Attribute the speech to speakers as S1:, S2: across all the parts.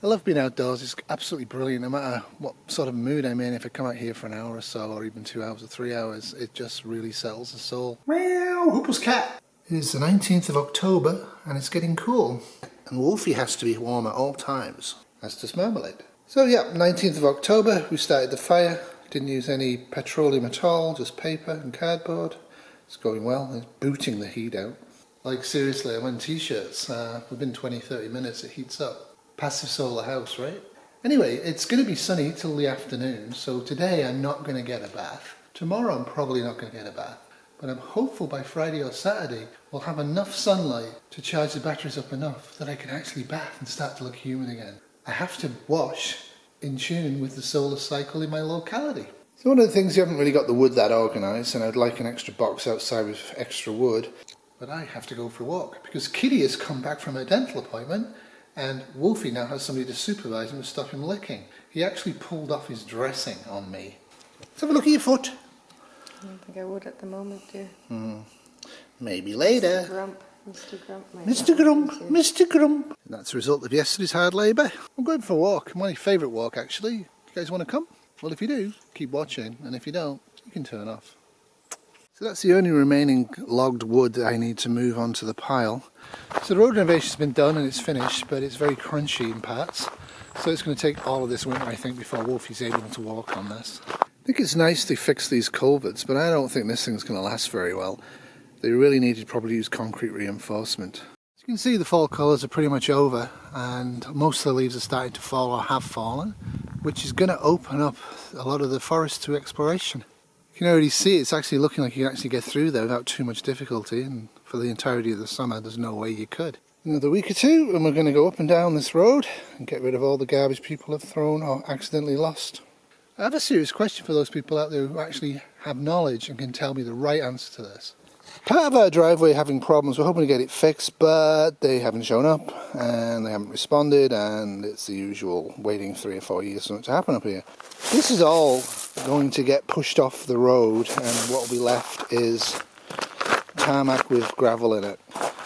S1: I love being outdoors. It's absolutely brilliant. No matter what sort of mood I'm in, if I come out here for an hour or so, or even 2 hours or 3 hours, it just really settles the soul. Meow, Huples cat! It is the 19th of October and it's getting cool. And Wolfie has to be warm at all times, as does Marmalade. So yeah, 19th of October, we started the fire. Didn't use any petroleum at all, just paper and cardboard. It's going well. It's booting the heat out. Like seriously, I'm wearing t-shirts. Within 20-30 minutes it heats up. Passive solar house, right? Anyway, it's going to be sunny till the afternoon, so today I'm not going to get a bath. Tomorrow I'm probably not going to get a bath. But I'm hopeful by Friday or Saturday we'll have enough sunlight to charge the batteries up enough that I can actually bath and start to look human again. I have to wash in tune with the solar cycle in my locality. So one of the things, you haven't really got the wood that organised, and I'd like an extra box outside with extra wood. But I have to go for a walk because Kitty has come back from her dental appointment and Wolfie now has somebody to supervise him to stop him licking. He actually pulled off his dressing on me. Let's have a look at your foot.
S2: I don't think I would at the moment, dear.
S1: Maybe later.
S2: Mr. Grump. Mr. Grump.
S1: Mr. Grump. Mr. Grump. And that's the result of yesterday's hard labour. I'm going for a walk. My favourite walk, actually. You guys want to come? Well, if you do, keep watching. And if you don't, you can turn off. So that's the only remaining logged wood that I need to move onto the pile. So the road renovation's been done and it's finished, but it's very crunchy in parts. So it's going to take all of this winter, I think, before Wolfie's able to walk on this. I think it's nice they fixed these culverts, but I don't think this thing's going to last very well. They really need to probably use concrete reinforcement. As you can see, the fall colours are pretty much over and most of the leaves are starting to fall or have fallen, which is going to open up a lot of the forest to exploration. You can already see it's actually looking like you can actually get through there without too much difficulty, and for the entirety of the summer there's no way you could. Another week or two and we're going to go up and down this road and get rid of all the garbage people have thrown or accidentally lost. I have a serious question for those people out there who actually have knowledge and can tell me the right answer to this. Part of our driveway having problems, we're hoping to get it fixed, but they haven't shown up and they haven't responded, and it's the usual waiting 3 or 4 years for something to happen up here. This is all going to get pushed off the road and what will be left is tarmac with gravel in it.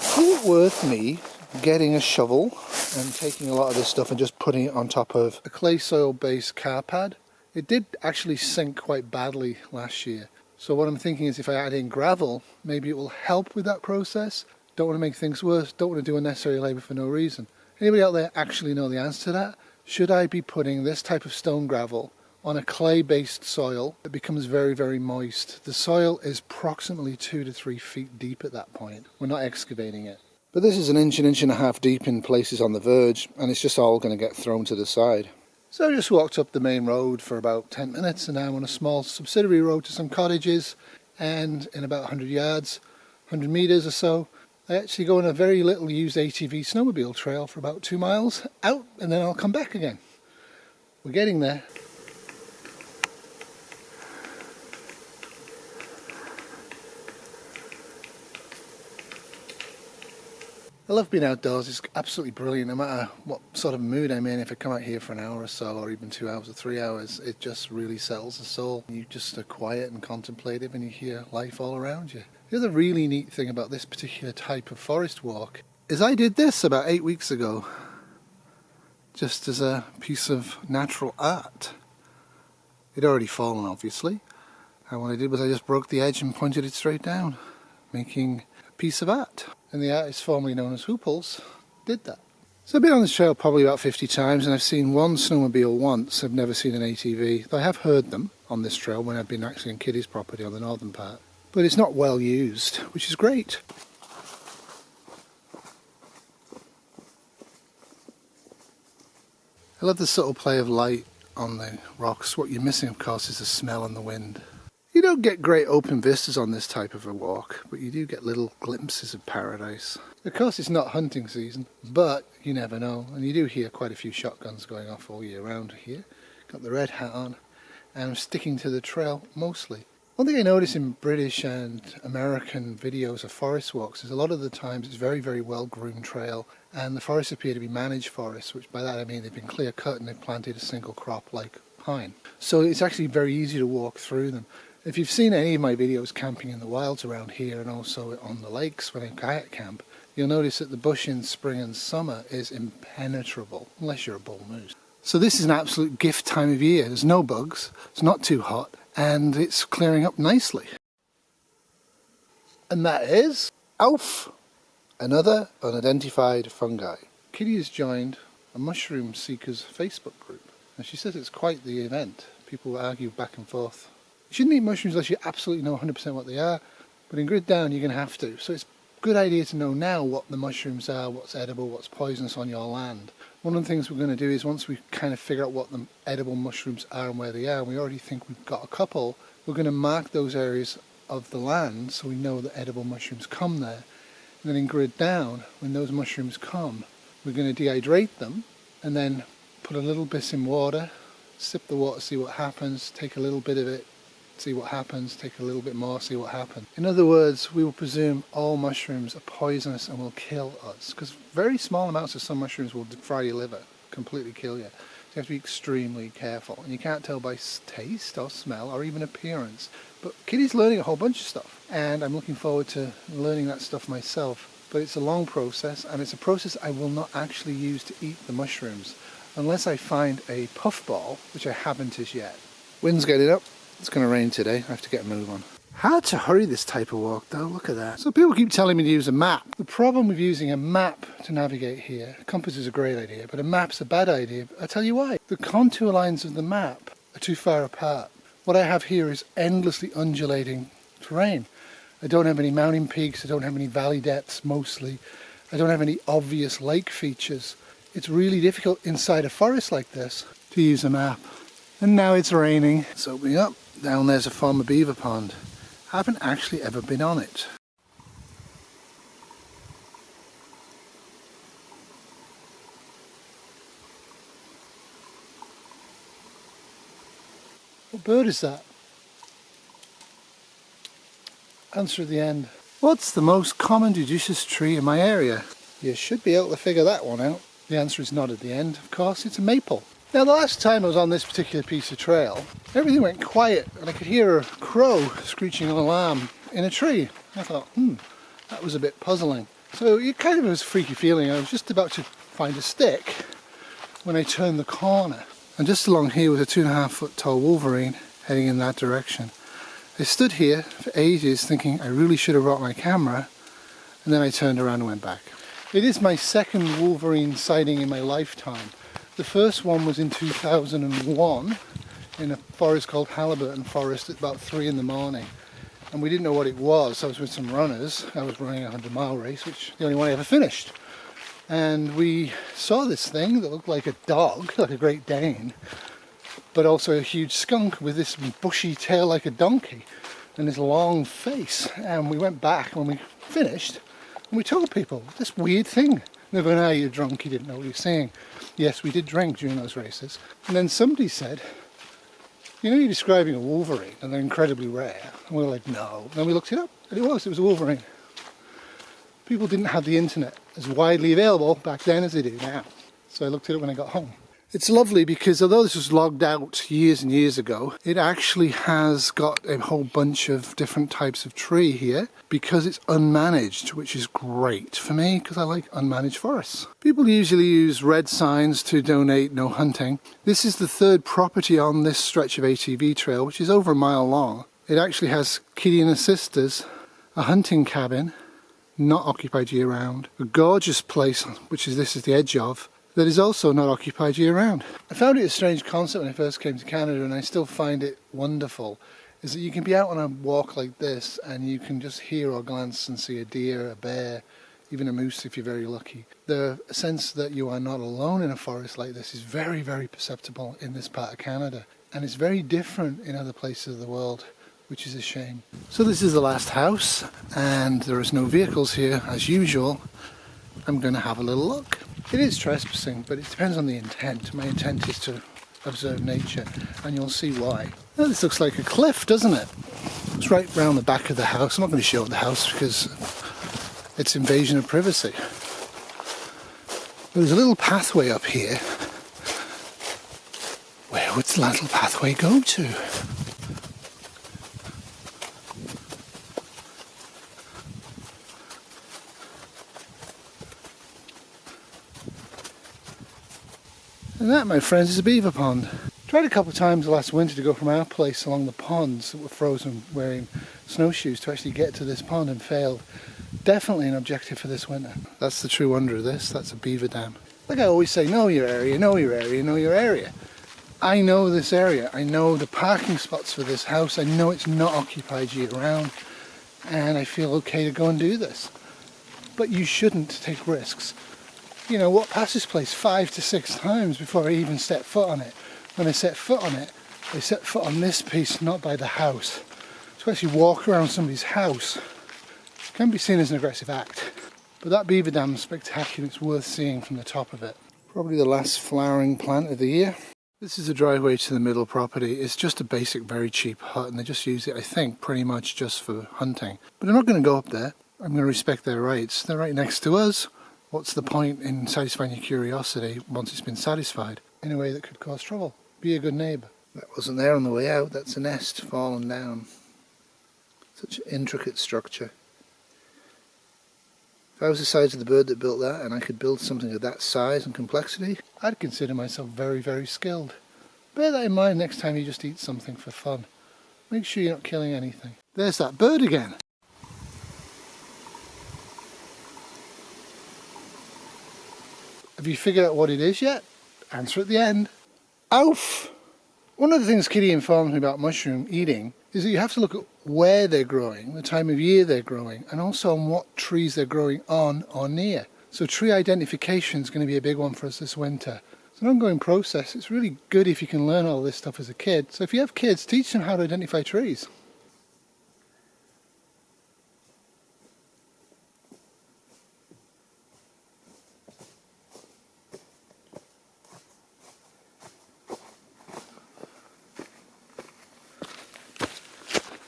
S1: Is it worth me getting a shovel and taking a lot of this stuff and just putting it on top of a clay soil based car pad? It did actually sink quite badly last year. So what I'm thinking is if I add in gravel, maybe it will help with that process. Don't want to make things worse, don't want to do unnecessary labour for no reason. Anybody out there actually know the answer to that? Should I be putting this type of stone gravel on a clay-based soil that becomes very, very moist? The soil is approximately 2 to 3 feet deep at that point. We're not excavating it. But this is an inch and a half deep in places on the verge, and it's just all going to get thrown to the side. So I just walked up the main road for about 10 minutes and now I'm on a small subsidiary road to some cottages, and in about 100 yards, 100 metres or so, I actually go on a very little used ATV snowmobile trail for about 2 miles out, and then I'll come back again. We're getting there. I love being outdoors. It's absolutely brilliant. No matter what sort of mood I'm in, if I come out here for an hour or so, or even 2 hours or 3 hours, it just really settles the soul. You just are quiet and contemplative and you hear life all around you. The other really neat thing about this particular type of forest walk is I did this about 8 weeks ago, just as a piece of natural art. It'd already fallen, obviously, and what I did was I just broke the edge and pointed it straight down, making a piece of art. And the artist formerly known as Huples did that. So I've been on this trail probably about 50 times and I've seen one snowmobile once. I've never seen an ATV. Though I have heard them on this trail when I've been actually on Kitty's property on the northern part. But it's not well used, which is great. I love the subtle play of light on the rocks. What you're missing, of course, is the smell and the wind. You don't get great open vistas on this type of a walk, but you do get little glimpses of paradise. Of course it's not hunting season, but you never know, and you do hear quite a few shotguns going off all year round here. Got the red hat on, and I'm sticking to the trail mostly. One thing I notice in British and American videos of forest walks is a lot of the times it's very, very well groomed trail, and the forests appear to be managed forests, which by that I mean they've been clear cut and they've planted a single crop like pine. So it's actually very easy to walk through them. If you've seen any of my videos camping in the wilds around here and also on the lakes when I kayak camp, you'll notice that the bush in spring and summer is impenetrable, unless you're a bull moose. So this is an absolute gift time of year. There's no bugs, it's not too hot, and it's clearing up nicely. And that is ALF, another unidentified fungi. Kitty has joined a mushroom seekers Facebook group, and she says it's quite the event. People argue back and forth. You shouldn't eat mushrooms unless you absolutely know 100% what they are, but in Grid Down you're going to have to. So it's a good idea to know now what the mushrooms are, what's edible, what's poisonous on your land. One of the things we're going to do is once we kind of figure out what the edible mushrooms are and where they are, and we already think we've got a couple, we're going to mark those areas of the land so we know that edible mushrooms come there. And then in Grid Down, when those mushrooms come, we're going to dehydrate them and then put a little bit in water, sip the water, see what happens, take a little bit of it, see what happens, take a little bit more, see what happens. In other words, we will presume all mushrooms are poisonous and will kill us, because very small amounts of some mushrooms will fry your liver, completely kill you. So you have to be extremely careful, and you can't tell by taste or smell or even appearance. But Kitty's learning a whole bunch of stuff, and I'm looking forward to learning that stuff myself. But it's a long process, and it's a process I will not actually use to eat the mushrooms unless I find a puffball, which I haven't as yet. Wind's getting up. It's going to rain today. I have to get a move on. Hard to hurry this type of walk though, look at that. So people keep telling me to use a map. The problem with using a map to navigate here, a compass is a great idea, but a map's a bad idea. I'll tell you why. The contour lines of the map are too far apart. What I have here is endlessly undulating terrain. I don't have any mountain peaks, I don't have any valley depths mostly. I don't have any obvious lake features. It's really difficult inside a forest like this to use a map. And now it's raining. It's opening up. Down there's a former beaver pond. I haven't actually ever been on it. What bird is that? Answer at the end. What's the most common deciduous tree in my area? You should be able to figure that one out. The answer is not at the end, of course, it's a maple. Now the last time I was on this particular piece of trail, everything went quiet and I could hear a crow screeching an alarm in a tree. I thought, that was a bit puzzling. So it kind of was a freaky feeling. I was just about to find a stick when I turned the corner. And just along here was a 2.5 foot tall wolverine heading in that direction. I stood here for ages thinking I really should have brought my camera, and then I turned around and went back. It is my second wolverine sighting in my lifetime. The first one was in 2001 in a forest called Halliburton Forest at about 3 in the morning. And we didn't know what it was. I was with some runners. I was running a 100-mile race, which is the only one I ever finished. And we saw this thing that looked like a dog, like a Great Dane, but also a huge skunk with this bushy tail like a donkey and this long face. And we went back when we finished and we told people this weird thing. They're going, "Ah, you're drunk, you didn't know what you were saying." Yes, we did drink during those races. And then somebody said, "You know, you're describing a wolverine and they're incredibly rare." And we were like, "No." And then we looked it up and it was a wolverine. People didn't have the internet as widely available back then as they do now. So I looked it up when I got home. It's lovely because although this was logged out years and years ago, it actually has got a whole bunch of different types of tree here because it's unmanaged, which is great for me because I like unmanaged forests. People usually use red signs to donate no hunting. This is the third property on this stretch of ATV trail, which is over a mile long. It actually has Kitty and her sisters, a hunting cabin, not occupied year round, a gorgeous place, which is this is the edge of, that is also not occupied year round. I found it a strange concept when I first came to Canada, and I still find it wonderful, is that you can be out on a walk like this and you can just hear or glance and see a deer, a bear, even a moose if you're very lucky. The sense that you are not alone in a forest like this is very, very perceptible in this part of Canada, and it's very different in other places of the world, which is a shame. So this is the last house and there is no vehicles here as usual. I'm going to have a little look. It is trespassing, but it depends on the intent. My intent is to observe nature, and you'll see why. Now, this looks like a cliff, doesn't it? It's right round the back of the house. I'm not going to show the house because it's invasion of privacy. There's a little pathway up here. Where would the little pathway go to? And that, my friends, is a beaver pond. Tried a couple of times last winter to go from our place along the ponds that were frozen wearing snowshoes to actually get to this pond and failed. Definitely an objective for this winter. That's the true wonder of this. That's a beaver dam. Like I always say, know your area, know your area, know your area. I know this area. I know the parking spots for this house. I know it's not occupied year round. And I feel okay to go and do this. But you shouldn't take risks. You know, what past this place 5 to 6 times before I even set foot on it. When I set foot on it, I set foot on this piece, not by the house. To actually walk around somebody's house can be seen as an aggressive act. But that beaver dam is spectacular. It's worth seeing from the top of it. Probably the last flowering plant of the year. This is the driveway to the middle property. It's just a basic, very cheap hut, and they just use it, I think, pretty much just for hunting. But I'm not going to go up there. I'm going to respect their rights. They're right next to us. What's the point in satisfying your curiosity once it's been satisfied in a way that could cause trouble? Be a good neighbour. That wasn't there on the way out. That's a nest fallen down. Such an intricate structure. If I was the size of the bird that built that and I could build something of that size and complexity, I'd consider myself very, very skilled. Bear that in mind next time you just eat something for fun. Make sure you're not killing anything. There's that bird again. Have you figured out what it is yet? Answer at the end. Oof! One of the things Kitty informed me about mushroom eating is that you have to look at where they're growing, the time of year they're growing, and also on what trees they're growing on or near. So tree identification is going to be a big one for us this winter. It's an ongoing process. It's really good if you can learn all this stuff as a kid. So if you have kids, teach them how to identify trees.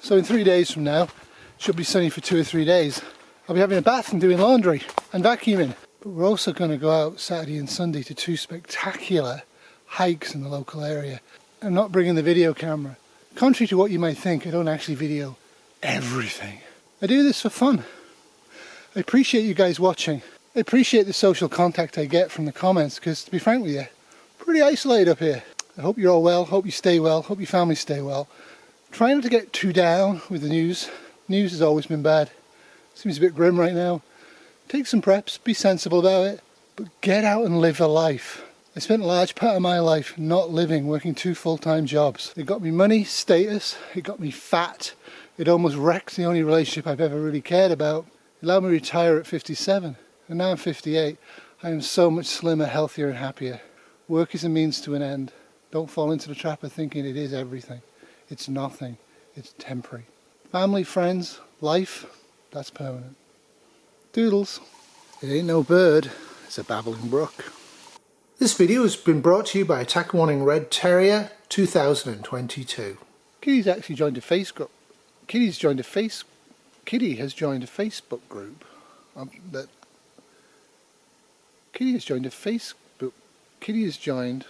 S1: So in 3 days from now, it should be sunny for 2 or 3 days. I'll be having a bath and doing laundry and vacuuming. But we're also going to go out Saturday and Sunday to 2 spectacular hikes in the local area. I'm not bringing the video camera. Contrary to what you might think, I don't actually video everything. I do this for fun. I appreciate you guys watching. I appreciate the social contact I get from the comments because, to be frank with you, I'm pretty isolated up here. I hope you're all well, hope you stay well, hope your families stay well. Try not to get too down with the news. News has always been bad. Seems a bit grim right now. Take some preps, be sensible about it, but get out and live a life. I spent a large part of my life not living, working 2 full-time jobs. It got me money, status, it got me fat. It almost wrecked the only relationship I've ever really cared about. It allowed me to retire at 57, and now I'm 58. I am so much slimmer, healthier and happier. Work is a means to an end. Don't fall into the trap of thinking it is everything. It's nothing. It's temporary. Family, friends, life, that's permanent. Doodles. It ain't no bird, it's a babbling brook. This video has been brought to you by Attack Warning Red Terrier 2022. Kitty's actually joined a Facebook. Kitty has joined a Facebook group. Kitty has joined